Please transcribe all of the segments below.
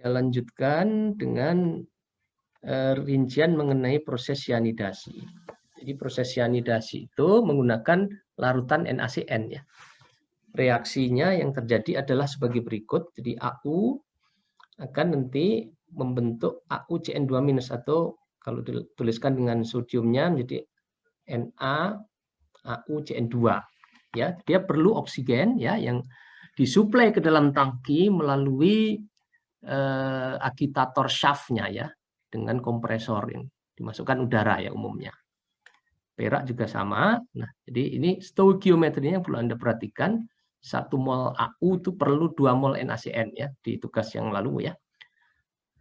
Saya lanjutkan dengan rincian mengenai proses cyanidasi. Jadi proses cyanidasi itu menggunakan larutan NaCN ya. Reaksinya yang terjadi adalah sebagai berikut. Jadi AU akan nanti membentuk AuCN2- atau kalau dituliskan dengan sodiumnya menjadi NaAuCN2 ya. Dia perlu oksigen ya yang disuplai ke dalam tangki melalui agitator shaftnya ya, dengan kompresor yang dimasukkan udara ya umumnya. Perak juga sama. Nah, jadi ini stoikiometrinya perlu Anda perhatikan. 1 mol AU itu perlu 2 mol NaCN ya di tugas yang lalu ya.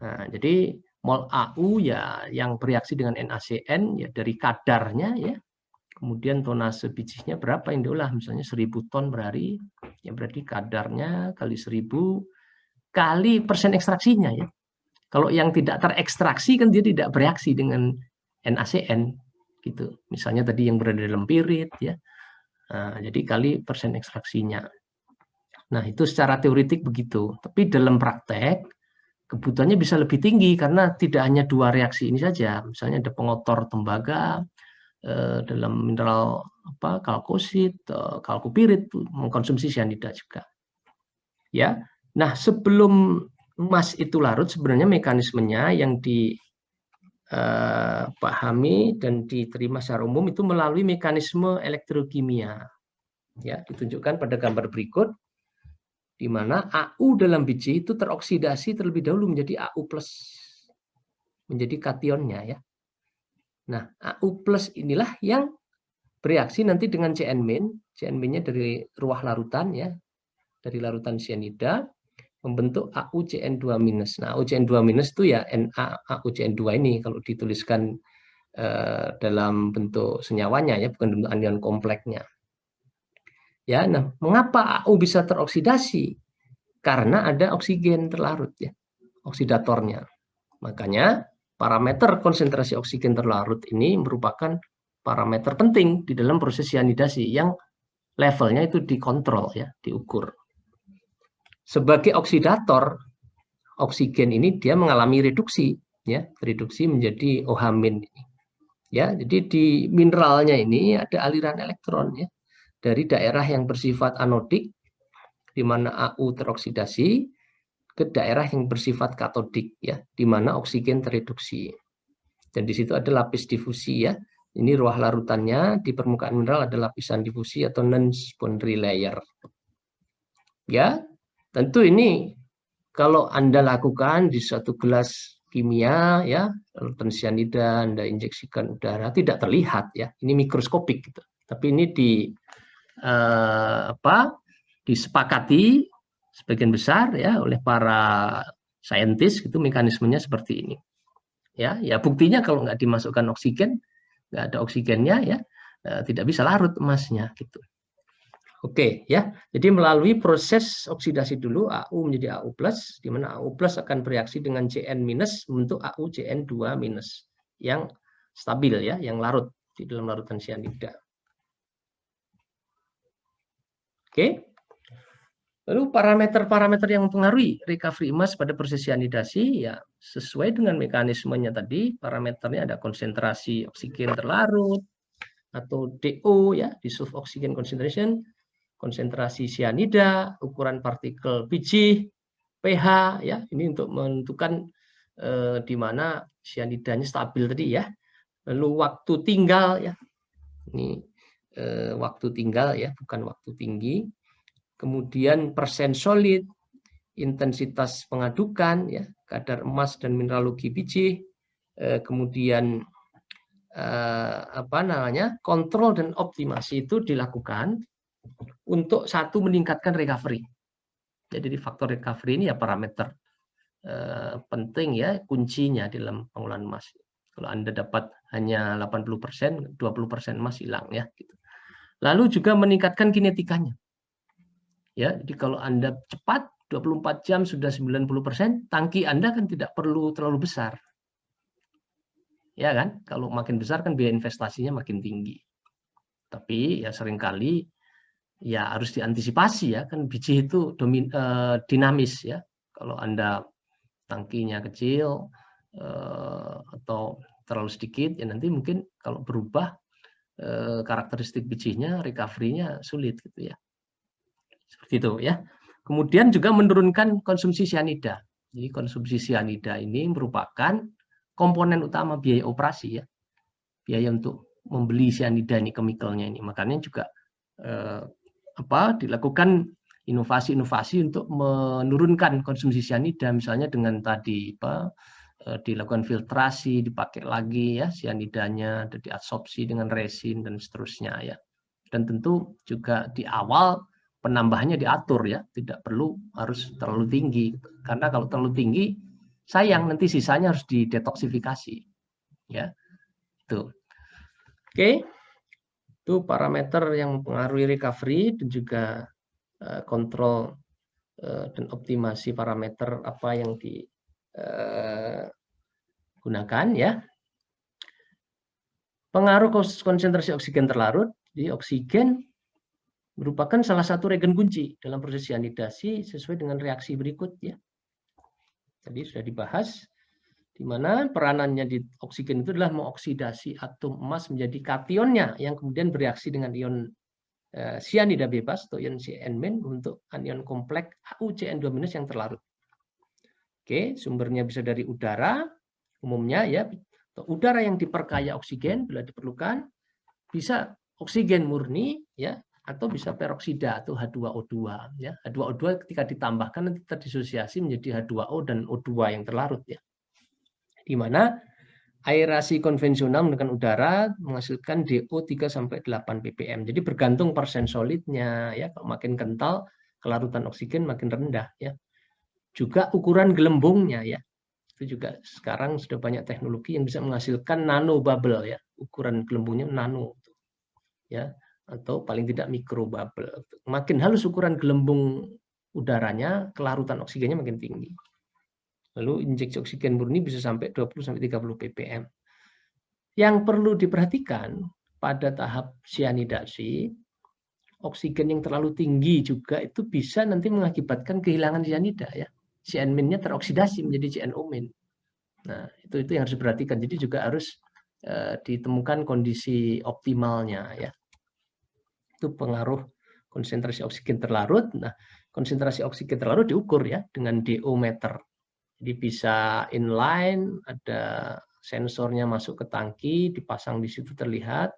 Nah, jadi mol AU ya yang bereaksi dengan NaCN ya dari kadarnya ya. Kemudian tonase bijinya berapa yang diolah, misalnya 1000 ton per hari, ya berarti kadarnya kali 1000 kali persen ekstraksinya ya. Kalau yang tidak terekstraksi kan dia tidak bereaksi dengan NaCN gitu. Misalnya tadi yang berada dalam pirit ya. Nah, jadi kali persen ekstraksinya. Nah, itu secara teoretik begitu. Tapi dalam praktek kebutuhannya bisa lebih tinggi karena tidak hanya 2 reaksi ini saja. Misalnya ada pengotor tembaga dalam mineral kalkosit, kalkopirit mengkonsumsi cyanida juga. Ya. Nah, sebelum emas itu larut sebenarnya mekanismenya yang dipahami dan diterima secara umum itu melalui mekanisme elektrokimia. Ya, ditunjukkan pada gambar berikut di mana AU dalam biji itu teroksidasi terlebih dahulu menjadi AU+, menjadi kationnya ya. Nah, AU+ inilah yang bereaksi nanti dengan CN-. CN-nya dari ruah larutan ya, dari larutan cyanida membentuk AuCN2-. Nah, AuCN2- itu ya NaAuCN2 ini kalau dituliskan dalam bentuk senyawanya ya, bukan bentuk anion kompleksnya. Ya, nah, mengapa AU bisa teroksidasi? Karena ada oksigen terlarut ya, oksidatornya. Makanya parameter konsentrasi oksigen terlarut ini merupakan parameter penting di dalam proses cyanidasi yang levelnya itu dikontrol ya, diukur. Sebagai oksidator, oksigen ini dia mengalami reduksi ya, reduksi menjadi OH-. Ya, jadi di mineralnya ini ada aliran elektron ya dari daerah yang bersifat anodik di mana AU teroksidasi ke daerah yang bersifat katodik ya, di mana oksigen tereduksi. Dan di situ ada lapis difusi ya. Ini ruah larutannya, di permukaan mineral ada lapisan difusi atau non-boundary layer. Ya, tentu ini kalau Anda lakukan di suatu gelas kimia ya, larutan cyanida Anda injeksikan udara tidak terlihat ya. Ini mikroskopik gitu. Tapi ini disepakati sebagian besar ya oleh para saintis gitu mekanismenya seperti ini. Ya, buktinya kalau nggak dimasukkan oksigen, nggak ada oksigennya ya, tidak bisa larut emasnya gitu. Oke ya, jadi melalui proses oksidasi dulu AU menjadi AU+, di mana AU+ akan bereaksi dengan CN- membentuk AuCN2- yang stabil ya, yang larut di dalam larutan cyanida. Oke. Lalu parameter-parameter yang mempengaruhi recovery emas pada proses cyanidasi ya sesuai dengan mekanismenya tadi, parameternya ada konsentrasi oksigen terlarut atau DO ya, dissolved oxygen concentration, konsentrasi cyanida, ukuran partikel biji, pH ya, ini untuk menentukan di mana cyanidanya stabil tadi ya. Lalu waktu tinggal ya. Ini waktu tinggal ya, bukan waktu tinggi. Kemudian persen solid, intensitas pengadukan ya, kadar emas dan mineralogi biji, kemudian kontrol dan optimasi itu dilakukan untuk satu meningkatkan recovery. Jadi faktor recovery ini ya parameter penting ya, kuncinya dalam pengolahan emas. Kalau Anda dapat hanya 80%, 20% emas hilang ya gitu. Lalu juga meningkatkan kinetikanya. Ya, jadi kalau Anda cepat 24 jam sudah 90%, tangki Anda kan tidak perlu terlalu besar. Ya kan? Kalau makin besar kan biaya investasinya makin tinggi. Tapi ya seringkali ya harus diantisipasi ya, kan biji itu dinamis ya. Kalau Anda tangkinya kecil atau terlalu sedikit, ya nanti mungkin kalau berubah karakteristik bijinya, recovery-nya sulit gitu ya. Seperti itu ya. Kemudian juga menurunkan konsumsi sianida. Jadi konsumsi sianida ini merupakan komponen utama biaya operasi ya. Biaya untuk membeli sianida ini, chemical-nya ini. Makanya juga dilakukan inovasi-inovasi untuk menurunkan konsumsi sianida, misalnya dengan tadi dilakukan filtrasi, dipakai lagi ya sianidanya, diabsorpsi dengan resin dan seterusnya ya. Dan tentu juga di awal penambahannya diatur ya, tidak perlu harus terlalu tinggi, karena kalau terlalu tinggi sayang nanti sisanya harus didetoksifikasi ya. Itu. Oke. Itu parameter yang mempengaruhi recovery dan juga kontrol dan optimasi parameter apa yang digunakan ya. Pengaruh konsentrasi oksigen terlarut. Jadi oksigen merupakan salah satu regen kunci dalam proses sianidasi sesuai dengan reaksi berikut ya. Tadi sudah dibahas di mana peranannya di oksigen itu adalah mengoksidasi atom emas menjadi kationnya yang kemudian bereaksi dengan ion sianida bebas atau ion CN- untuk anion kompleks AuCN2- yang terlarut. Oke, sumbernya bisa dari udara umumnya ya, atau udara yang diperkaya oksigen bila diperlukan, bisa oksigen murni ya, atau bisa peroksida atau H2O2 ya. H2O2 ketika ditambahkan nanti terdisosiasi menjadi H2O dan O2 yang terlarut ya. Di mana aerasi konvensional menggunakan udara menghasilkan DO 3-8 ppm. Jadi bergantung persen solidnya ya. Kalau makin kental kelarutan oksigen makin rendah ya. Juga ukuran gelembungnya ya. Itu juga sekarang sudah banyak teknologi yang bisa menghasilkan nano bubble ya. Ukuran gelembungnya nano ya, atau paling tidak mikro bubble. Makin halus ukuran gelembung udaranya, kelarutan oksigennya makin tinggi. Lalu injeksi oksigen murni bisa sampai 20-30 ppm. Yang perlu diperhatikan pada tahap sianidasi, oksigen yang terlalu tinggi juga itu bisa nanti mengakibatkan kehilangan sianida ya. CN-nya teroksidasi menjadi CNO-. Nah, itu yang harus diperhatikan. Jadi juga harus ditemukan kondisi optimalnya ya. Itu pengaruh konsentrasi oksigen terlarut. Nah, konsentrasi oksigen terlarut diukur ya dengan DO meter. Jadi bisa inline, ada sensornya masuk ke tangki, dipasang di situ terlihat,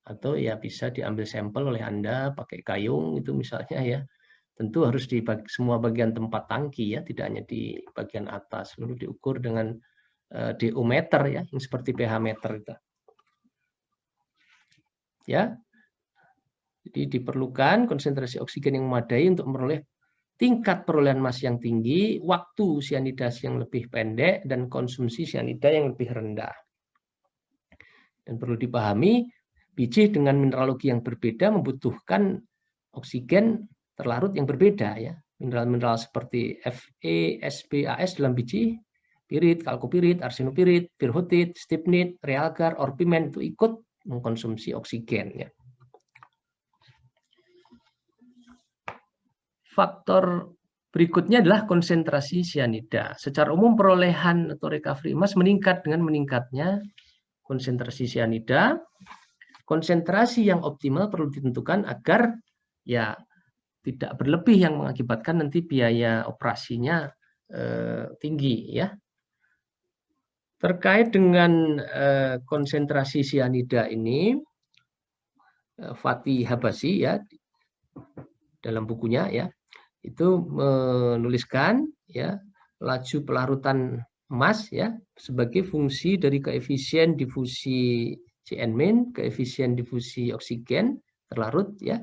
atau ya bisa diambil sampel oleh Anda pakai gayung itu misalnya ya. Tentu harus di semua bagian tempat tangki ya, tidak hanya di bagian atas. Lalu diukur dengan DO meter ya, yang seperti pH meter itu. Ya. Jadi diperlukan konsentrasi oksigen yang memadai untuk memperoleh tingkat perolehan emas yang tinggi, waktu sianidasi yang lebih pendek, dan konsumsi sianida yang lebih rendah. Dan perlu dipahami, biji dengan mineralogi yang berbeda membutuhkan oksigen terlarut yang berbeda ya. Mineral-mineral seperti Fe, Sp, As dalam biji, pirit, kalkopirit, arsenopirit, pirhutit, stibnit, realgar, orpimen itu ikut mengkonsumsi oksigen ya. Faktor berikutnya adalah konsentrasi sianida. Secara umum perolehan atau recovery emas meningkat dengan meningkatnya konsentrasi sianida. Konsentrasi yang optimal perlu ditentukan agar ya tidak berlebih yang mengakibatkan nanti biaya operasinya tinggi ya. Terkait dengan konsentrasi sianida ini, Fatih Habasyi ya dalam bukunya ya itu menuliskan ya laju pelarutan emas ya sebagai fungsi dari koefisien difusi CN-, koefisien difusi oksigen terlarut ya,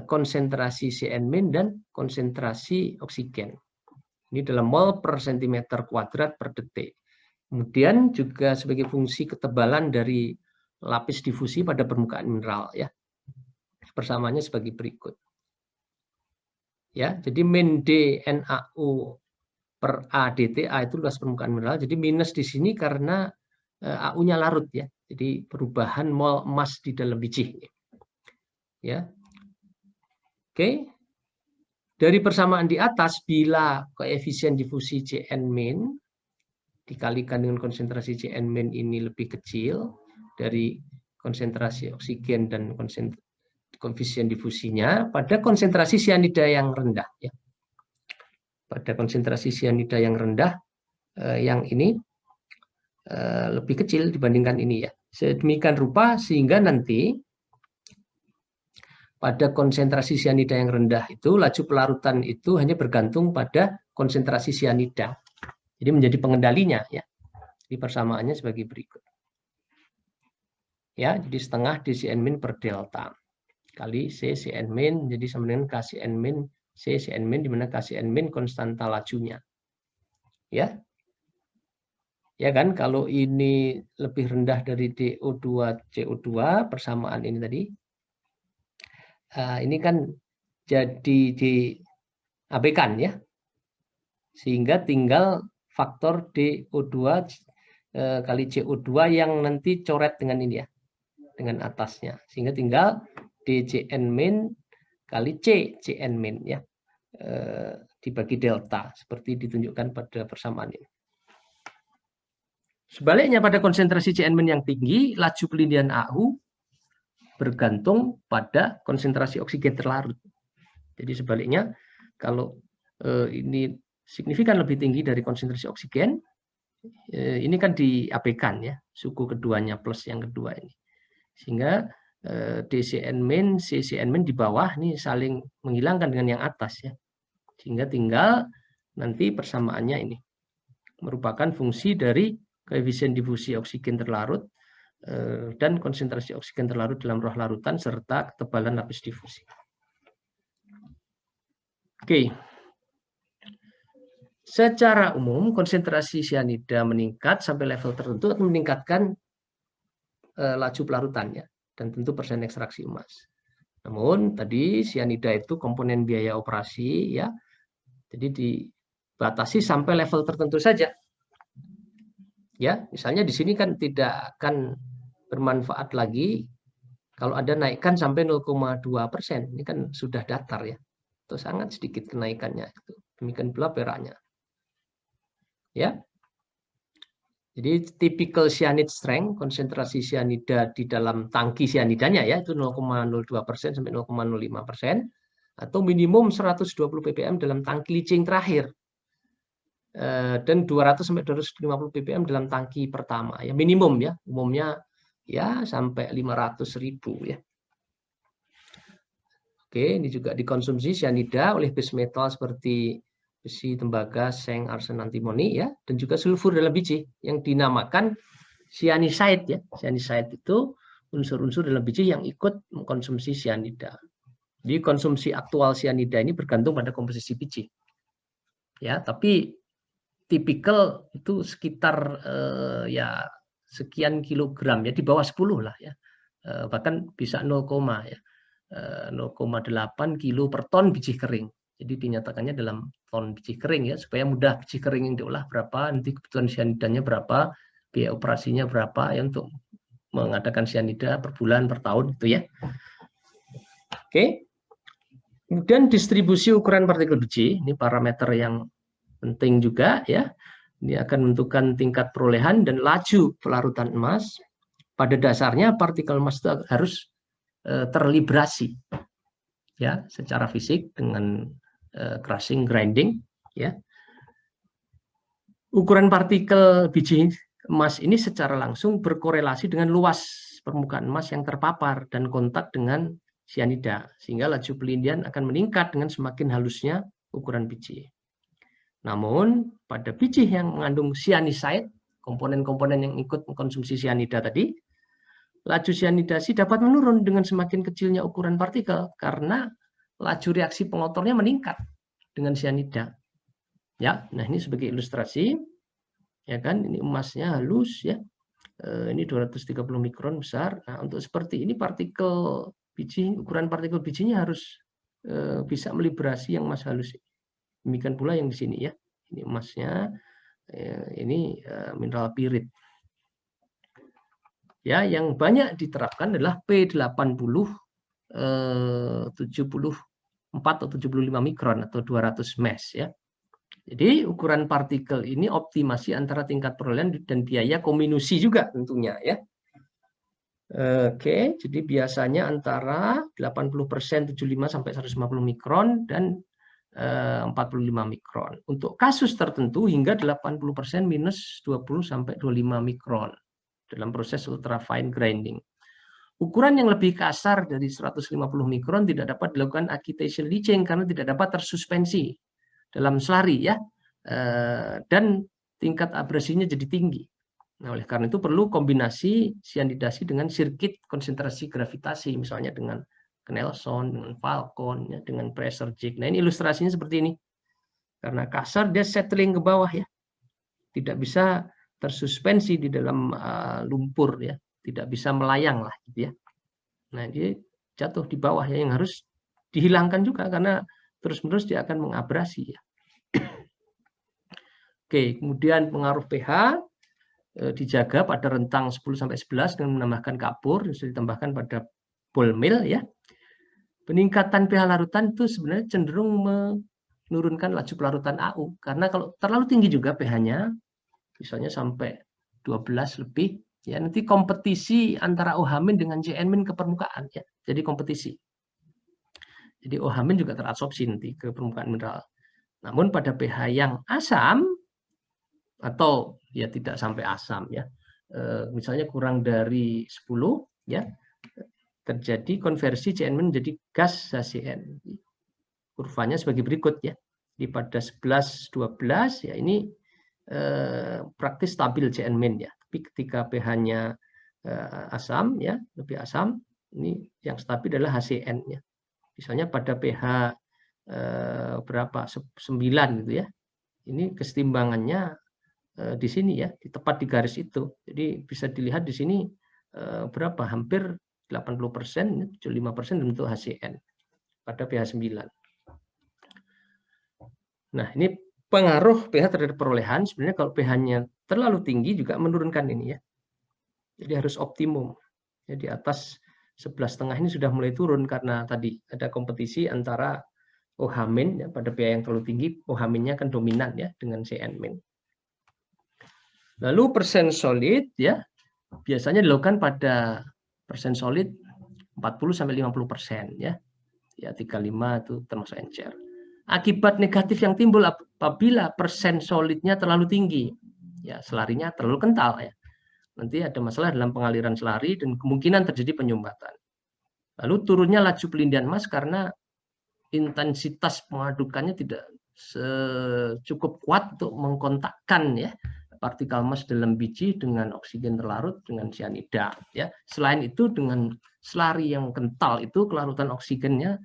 konsentrasi CN- dan konsentrasi oksigen. Ini dalam mol per sentimeter kuadrat per detik. Kemudian juga sebagai fungsi ketebalan dari lapis difusi pada permukaan mineral ya. Persamaannya sebagai berikut. Ya, jadi min D NaO per A DTA itu luas permukaan mineral. Jadi minus di sini karena AU-nya larut ya. Jadi perubahan mol emas di dalam biji. Ya. Oke. Dari persamaan di atas, bila koefisien difusi Cn min dikalikan dengan konsentrasi Cn min ini lebih kecil dari konsentrasi oksigen dan koefisien difusinya, pada konsentrasi sianida yang rendah, ya. Pada konsentrasi sianida yang rendah, yang ini lebih kecil dibandingkan ini, ya. Sedemikian rupa sehingga nanti pada konsentrasi sianida yang rendah itu laju pelarutan itu hanya bergantung pada konsentrasi sianida. Jadi menjadi pengendalinya, ya. Di persamaannya sebagai berikut. Ya, jadi setengah dCn min per delta kali Cn min, jadi sama dengan Kcn min Cn min, di mana Kcn min konstanta lajunya. Ya. Ya kan, kalau ini lebih rendah dari DO2 CO2 persamaan ini tadi, ini kan jadi diabaikan, ya, sehingga tinggal faktor DO2 kali CO2 yang nanti coret dengan ini, ya, dengan atasnya, sehingga tinggal dCn min kali Cn min, ya, dibagi delta seperti ditunjukkan pada persamaan ini. Sebaliknya pada konsentrasi Cn min yang tinggi, laju pelindihan AU bergantung pada konsentrasi oksigen terlarut. Jadi sebaliknya, kalau ini signifikan lebih tinggi dari konsentrasi oksigen, ini kan diabaikan, ya, suku keduanya plus yang kedua ini. Sehingga dCn min, Ccn min di bawah ini saling menghilangkan dengan yang atas, ya. Sehingga tinggal nanti persamaannya ini merupakan fungsi dari koefisien difusi oksigen terlarut dan konsentrasi oksigen terlarut dalam ruang larutan serta ketebalan lapis difusi. Oke. Secara umum konsentrasi sianida meningkat sampai level tertentu atau meningkatkan laju pelarutannya dan tentu persen ekstraksi emas. Namun tadi sianida itu komponen biaya operasi, ya. Jadi dibatasi sampai level tertentu saja. Ya, misalnya di sini kan tidak akan bermanfaat lagi kalau ada naikkan sampai 0,2%. Ini kan sudah datar, ya. Itu sangat sedikit kenaikannya. Demikian pula peraknya. Ya. Jadi typical cyanide strength, konsentrasi sianida di dalam tangki sianidanya, ya, itu 0,02% sampai 0,05%, atau minimum 120 ppm dalam tangki leaching terakhir. Dan 200 sampai 250 ppm dalam tangki pertama, ya, minimum, ya, umumnya ya sampai 500.000, ya. Oke, ini juga dikonsumsi sianida oleh base metal seperti besi, tembaga, seng, arsen, antimoni, ya, dan juga sulfur dalam biji yang dinamakan cyanicide, ya. Cyanicide itu unsur-unsur dalam biji yang ikut mengkonsumsi sianida. Jadi konsumsi aktual sianida ini bergantung pada komposisi biji, ya, tapi tipikal itu sekitar ya sekian kilogram, ya, di bawah 10 lah, ya, bahkan bisa 0,8 kilo per ton biji kering. Jadi dinyatakannya dalam ton biji kering, ya, supaya mudah biji kering yang diolah berapa, nanti kebutuhan sianidanya berapa, biaya operasinya berapa, ya, untuk mengadakan sianida per bulan, per tahun, itu, ya. Oke. Kemudian distribusi ukuran partikel biji, ini parameter yang penting juga, ya. Ini akan menentukan tingkat perolehan dan laju pelarutan emas. Pada dasarnya partikel emas itu harus terlibrasi, ya, secara fisik dengan crushing, grinding, ya. Ukuran partikel biji emas ini secara langsung berkorelasi dengan luas permukaan emas yang terpapar dan kontak dengan sianida, sehingga laju pelindihan akan meningkat dengan semakin halusnya ukuran biji. Namun, pada biji yang mengandung cyanicide, komponen-komponen yang ikut mengkonsumsi sianida tadi, laju cyanidasi dapat menurun dengan semakin kecilnya ukuran partikel karena laju reaksi pengotornya meningkat dengan sianida. Ya, nah ini sebagai ilustrasi, ya kan, ini emasnya halus, ya. Ini 230 mikron besar. Nah, untuk seperti ini partikel biji, ukuran partikel bijinya harus bisa melibrasi yang emas halus. Demikian pula yang di sini, ya. Ini emasnya, ini mineral pirit. Ya, yang banyak diterapkan adalah P80 70 atau 75 mikron atau 200 mesh ya. Jadi ukuran partikel ini optimasi antara tingkat perolehan dan biaya kombinasi juga tentunya ya. Oke, jadi biasanya antara 80% 75 sampai 150 mikron dan 45 mikron. Untuk kasus tertentu hingga 80% minus 20 sampai 25 mikron dalam proses ultrafine grinding. Ukuran yang lebih kasar dari 150 mikron tidak dapat dilakukan agitation leaching karena tidak dapat tersuspensi dalam selari ya, dan tingkat abrasinya jadi tinggi. Nah, oleh karena itu perlu kombinasi sianidasi dengan sirkuit konsentrasi gravitasi, misalnya dengan Knelson, dengan Falcon, ya, dengan pressure jig. Nah, ini ilustrasinya seperti ini. Karena kasar dia settling ke bawah ya, tidak bisa tersuspensi di dalam lumpur ya, tidak bisa melayang lah gitu ya. Nah, dia jatuh di bawah ya, yang harus dihilangkan juga karena terus-menerus dia akan mengabrasi ya. Oke, kemudian pengaruh pH dijaga pada rentang 10-11 dengan menambahkan kapur, bisa ditambahkan pada ball mill ya. Peningkatan pH larutan itu sebenarnya cenderung menurunkan laju pelarutan AU karena kalau terlalu tinggi juga pH-nya, misalnya sampai 12 lebih, ya nanti kompetisi antara OH- dengan CN- ke permukaan ya. Jadi kompetisi. Jadi OH- juga terabsorpsi nanti ke permukaan mineral. Namun pada pH yang asam atau ya tidak sampai asam ya, misalnya kurang dari 10 ya, terjadi konversi CN- menjadi gas HCN. Kurvanya sebagai berikut ya. Di pada 11-12 ya ini praktis stabil CN- ya. Tapi ketika pH-nya asam ya, lebih asam, ini yang stabil adalah HCN ya. Misalnya pada pH berapa 9 gitu ya. Ini kesetimbangannya di sini ya, tepat di garis itu. Jadi bisa dilihat di sini berapa, hampir 80%, 75% bentuk HCN pada pH 9. Nah, ini pengaruh pH terhadap perolehan. Sebenarnya kalau pH-nya terlalu tinggi juga menurunkan ini ya. Jadi harus optimum. Ya, di atas 11,5 ini sudah mulai turun karena tadi ada kompetisi antara OH- ya, pada pH yang terlalu tinggi, OH-nya akan dominan ya dengan CN-. Lalu persen solid ya biasanya dilakukan pada persen solid 40-50% ya. Ya 35 itu termasuk encer. Akibat negatif yang timbul apabila persen solidnya terlalu tinggi. Ya, selarinya terlalu kental ya. Nanti ada masalah dalam pengaliran selari dan kemungkinan terjadi penyumbatan. Lalu turunnya laju pelindihan emas karena intensitas pengadukannya tidak cukup kuat untuk mengkontakkan ya partikel emas dalam biji dengan oksigen terlarut dengan sianida ya. Selain itu dengan selari yang kental itu kelarutan oksigennya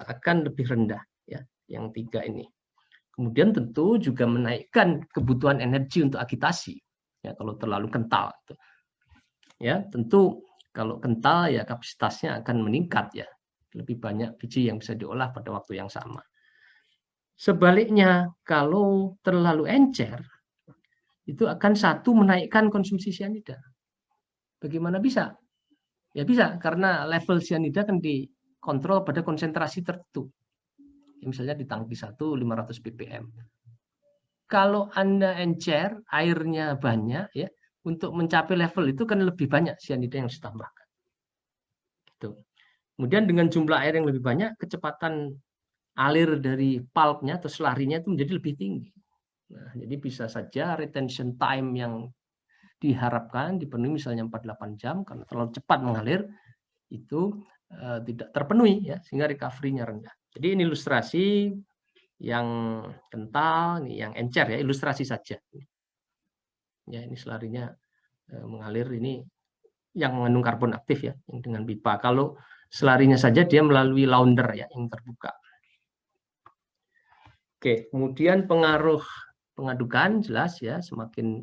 akan lebih rendah ya, yang 3 ini. Kemudian tentu juga menaikkan kebutuhan energi untuk agitasi ya kalau terlalu kental gitu. Ya, tentu kalau kental ya kapasitasnya akan meningkat ya. Lebih banyak biji yang bisa diolah pada waktu yang sama. Sebaliknya kalau terlalu encer itu akan menaikkan konsumsi sianida. Bagaimana bisa? Ya bisa, karena level sianida kan dikontrol pada konsentrasi tertentu. Ya, misalnya di tangki 1 500 ppm. Kalau Anda encer, airnya banyak ya, untuk mencapai level itu kan lebih banyak sianida yang ditambahkan. Gitu. Kemudian dengan jumlah air yang lebih banyak, kecepatan alir dari pulpnya atau selarinya itu menjadi lebih tinggi. Nah, jadi bisa saja retention time yang diharapkan dipenuhi misalnya 48 jam karena terlalu cepat mengalir itu tidak terpenuhi ya, sehingga recovery-nya rendah. Jadi ini ilustrasi yang kental, ini yang encer ya, ilustrasi saja. Ya, ini selarinya mengalir, ini yang mengandung karbon aktif ya, yang dengan pipa. Kalau selarinya saja dia melalui launder ya, yang terbuka. Oke, kemudian pengaruh pengadukan jelas ya, semakin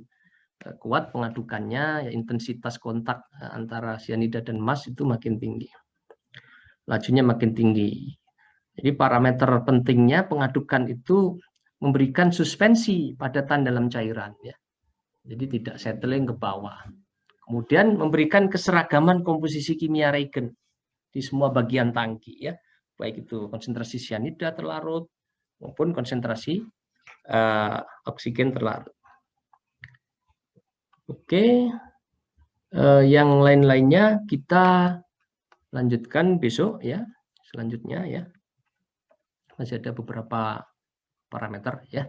kuat pengadukannya, ya, intensitas kontak antara sianida dan emas itu makin tinggi. Lajunya makin tinggi. Jadi parameter pentingnya pengadukan itu memberikan suspensi padatan dalam cairan ya. Jadi tidak settling ke bawah. Kemudian memberikan keseragaman komposisi kimia reagen di semua bagian tangki ya. baik itu konsentrasi cyanida terlarut maupun konsentrasi oksigen terlarut. Oke, yang lain-lainnya kita lanjutkan besok ya. Selanjutnya ya, masih ada beberapa parameter ya.